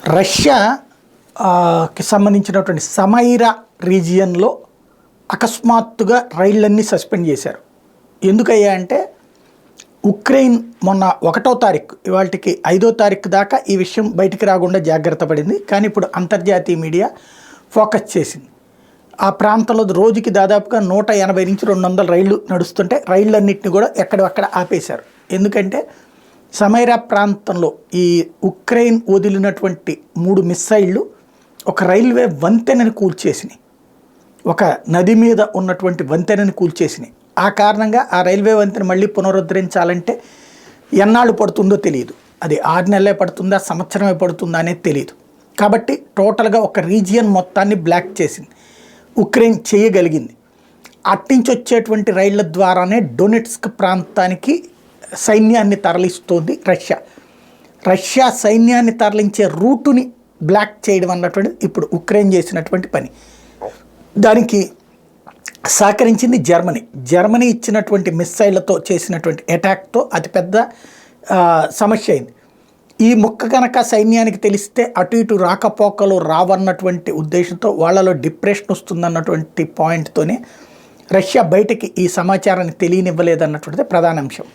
Russia కి సంబంధించినటువంటి సమైరా రీజియన్లో అకస్మాత్తుగా రైళ్లన్నీ సస్పెండ్ చేశారు. ఎందుకయ్యా అంటే ఉక్రెయిన్ మొన్న 1వ తారీఖు ఇవాళకి 5వ తారీఖు దాకా ఈ విషయం బయటికి రాకుండా జాగ్రత్త పడింది. కానీ ఇప్పుడు అంతర్జాతీయ మీడియా ఫోకస్ చేసింది. ఆ ప్రాంతంలో రోజుకి దాదాపుగా 180 నుంచి 200 రైళ్లు నడుస్తుంటే రైళ్ళన్నింటినీ కూడా ఎక్కడక్కడ ఆపేశారు. ఎందుకంటే సమైరా ప్రాంతంలో ఈ ఉక్రెయిన్ వదిలినటువంటి 3 మిస్సైళ్ళు ఒక రైల్వే వంతెనని కూల్చేసినాయి. ఒక నది మీద ఉన్నటువంటి వంతెనని కూల్చేసినాయి. ఆ కారణంగా ఆ రైల్వే వంతెన మళ్ళీ పునరుద్ధరించాలంటే ఎన్నాళ్ళు పడుతుందో తెలియదు. అది 6 నెలలే పడుతుందా, సంవత్సరమే పడుతుందా అనేది తెలియదు. కాబట్టి టోటల్గా ఒక రీజియన్ మొత్తాన్ని బ్లాక్ చేసింది. ఉక్రెయిన్ చేయగలిగింది. అట్నుంచి వచ్చేటువంటి రైళ్ల ద్వారానే డొనెట్స్క్ ప్రాంతానికి సైన్యాన్ని తరలిస్తోంది రష్యా. రష్యా సైన్యాన్ని తరలించే రూటుని బ్లాక్ చేయడం అన్నటువంటిది ఇప్పుడు ఉక్రెయిన్ చేసినటువంటి పని. దానికి సహకరించింది జర్మనీ. జర్మనీ ఇచ్చినటువంటి మిస్సైళ్లతో చేసినటువంటి అటాక్తో అతిపెద్ద సమస్య అయింది. ఈ ముక్క కనుక సైన్యానికి తెలిస్తే అటు ఇటు రాకపోకలు రావన్నటువంటి ఉద్దేశంతో వాళ్ళలో డిప్రెషన్ వస్తుందన్నటువంటి పాయింట్తోనే రష్యా బయటికి ఈ సమాచారాన్ని తెలియనివ్వలేదన్నటువంటిది ప్రధాన అంశం.